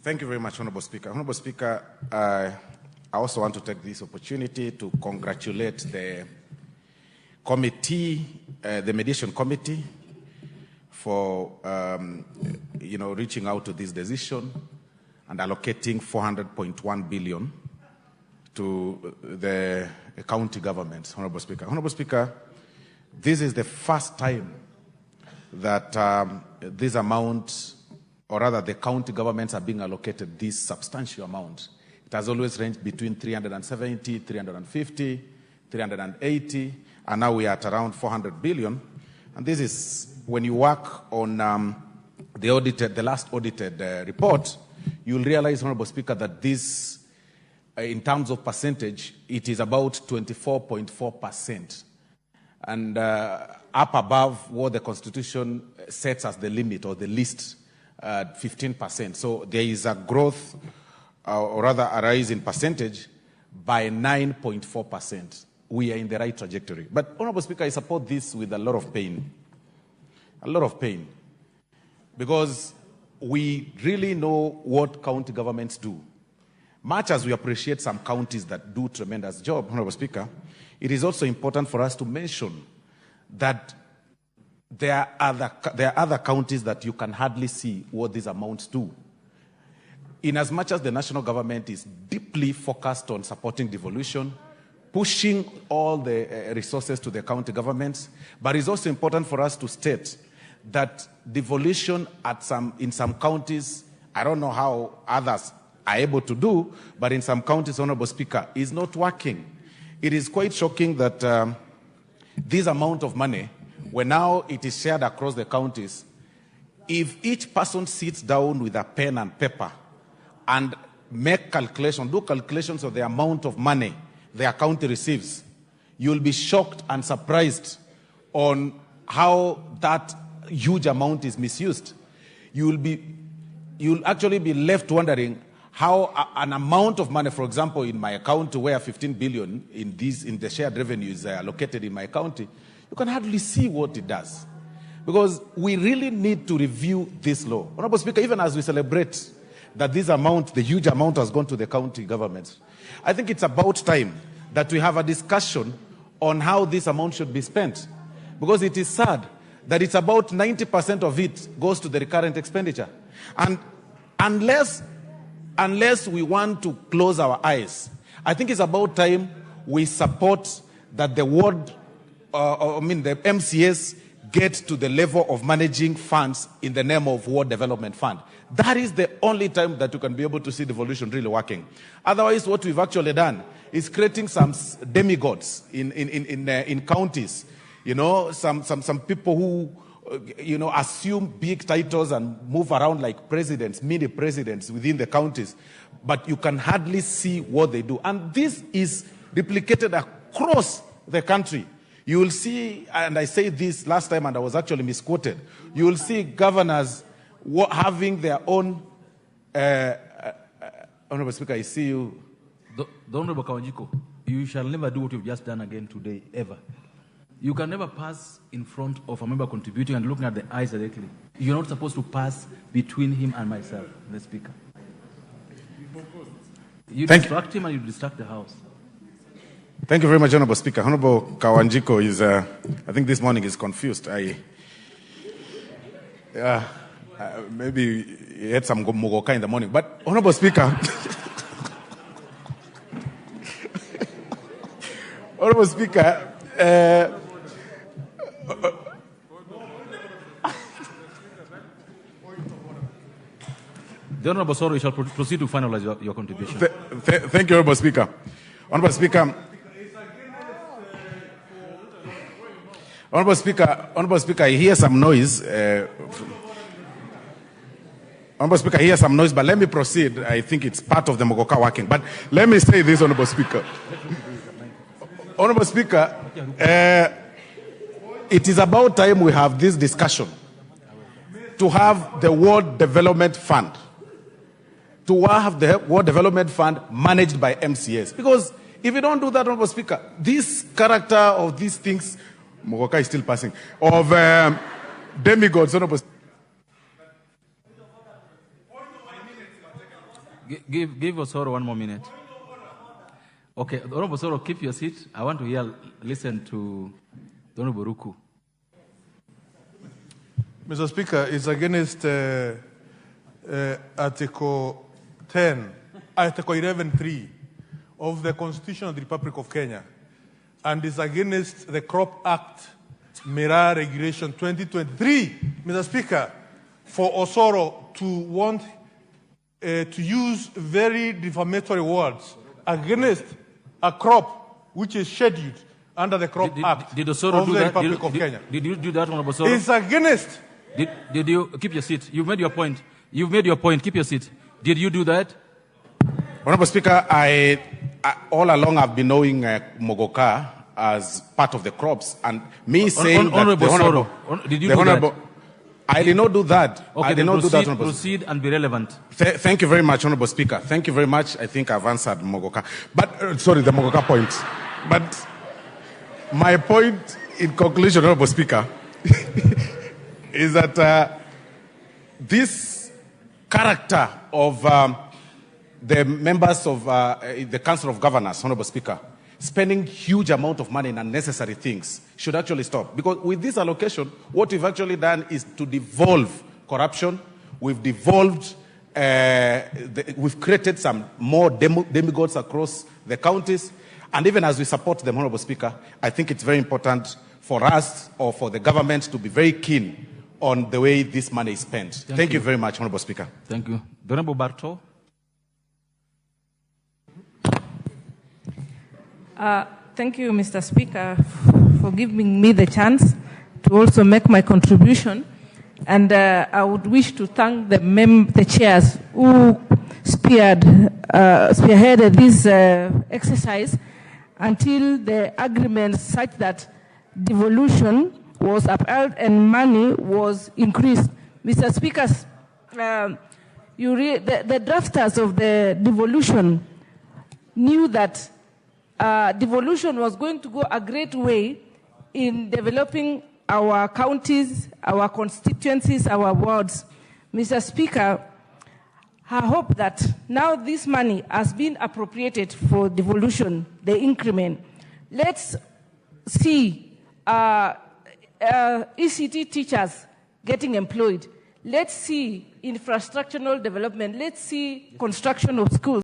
Thank you very much, Honorable Speaker. Honorable Speaker, I also want to take this opportunity to congratulate the committee, the mediation committee, for reaching out to this decision and allocating 400.1 billion to the county governments. Honorable Speaker. Honorable Speaker, this is the first time that this amount, or rather the county governments, are being allocated this substantial amount. It has always ranged between 370, 350, 380, and now we are at around 400 billion. And this is, when you work on the last audited report, you'll realize, Honorable Speaker, that this, in terms of percentage, it is about 24.4%. And up above what the Constitution sets as the limit or the least, 15%. So there is a growth, or rather a rise in percentage by 9.4%. We are in the right trajectory. But, Honorable Speaker, I support this with a lot of pain. A lot of pain. Because we really know what county governments do. Much as we appreciate some counties that do tremendous job, Honorable Speaker, it is also important for us to mention that there are other counties that you can hardly see what these amounts do. In as much as the national government is deeply focused on supporting devolution, pushing all the resources to the county governments, but it's also important for us to state that devolution in some counties, I don't know how others are able to do, but in some counties, Honorable Speaker, is not working. It is quite shocking that this amount of money, when now it is shared across the counties, if each person sits down with a pen and paper and do calculations of the amount of money their county receives, you'll be shocked and surprised on how that huge amount is misused. You'll actually be left wondering how an amount of money, for example, in my account, where 15 billion in the shared revenue is allocated in my county, you can hardly see what it does. Because we really need to review this law. Honorable Speaker, even as we celebrate that this amount, the huge amount, has gone to the county governments, I think it's about time that we have a discussion on how this amount should be spent. Because it is sad that it's about 90% of it goes to the recurrent expenditure. And unless we want to close our eyes, I think it's about time we support that the MCAs get to the level of managing funds in the name of Ward Development Fund. That is the only time that you can be able to see devolution really working. Otherwise, what we've actually done is creating some demigods in counties. You know, some people who assume big titles and move around like presidents, mini presidents within the counties, but you can hardly see what they do. And this is replicated across the country. You will see, and I said this last time and I was actually misquoted, you will see governors having their own, Honorable Speaker, I see you. The Honorable Kawajiko, you shall never do what you've just done again today, ever. You can never pass in front of a member contributing and looking at the eyes directly. You're not supposed to pass between him and myself, the Speaker. You distract him and you distract the House. Thank you very much, Honorable Speaker. Honorable Kawanjiko is, I think this morning is confused. Maybe he had some mugoka in the morning. But, Honorable Speaker, Honorable Speaker, the Honorable Osoro, you shall proceed to finalize your contribution. Thank you, Honorable Speaker. Honorable Speaker, I hear some noise. Honorable Speaker, I hear some noise, but let me proceed. I think it's part of the Mogoka working. But let me say this, Honorable Speaker. Honorable Speaker, it is about time we have this discussion to have the World Development Fund, managed by MCAs. Because if you don't do that, Honorable Speaker, this character of these things, Mogoka is still passing, of demigods, Honorable Speaker. Give Osoro 1 more minute. Okay, Honorable Osoro, keep your seat. I want to listen to Honorable Ruku. Mr. Speaker, it's against Article 11.3 of the Constitution of the Republic of Kenya, and is against the Crop Act Mirror Regulation 2023, Mr. Speaker, for Osoro to want to use very defamatory words against a crop which is scheduled under the Crop Act did Osoro of do the that? Republic of Kenya. Did you do that, Honorable Osoro? It's against. Did you keep your seat? You've made your point. You've made your point. Keep your seat. Did you do that? Honorable Speaker, I all along I've been knowing Mogoka as part of the crops, and me saying that the Honorable, did you do that? I did not do that. Okay, I did not do that, Honorable. Proceed and be relevant. Thank you very much, Honorable Speaker. Thank you very much. I think I've answered Mogoka. But, sorry, the Mogoka point. But my point in conclusion, Honorable Speaker, is that this character of the members of the Council of Governors, Honorable Speaker, spending huge amount of money in unnecessary things should actually stop. Because with this allocation, what we've actually done is to devolve corruption. We've devolved, we've created some more demigods across the counties. And even as we support them, Honorable Speaker, I think it's very important for us or for the government to be very keen on the way this money is spent. Thank you very much, Honorable Speaker. Thank you. The Honorable Barto. Thank you, Mr. Speaker, for giving me the chance to also make my contribution. And I would wish to thank the chairs who spearheaded this exercise until the agreement such that devolution was upheld and money was increased. Mr. Speaker, the drafters of the devolution knew that devolution was going to go a great way in developing our counties, our constituencies, our wards. Mr. Speaker, I hope that now this money has been appropriated for devolution, the increment. Let's see ECT teachers getting employed. Let's see infrastructural development. Let's see construction of schools.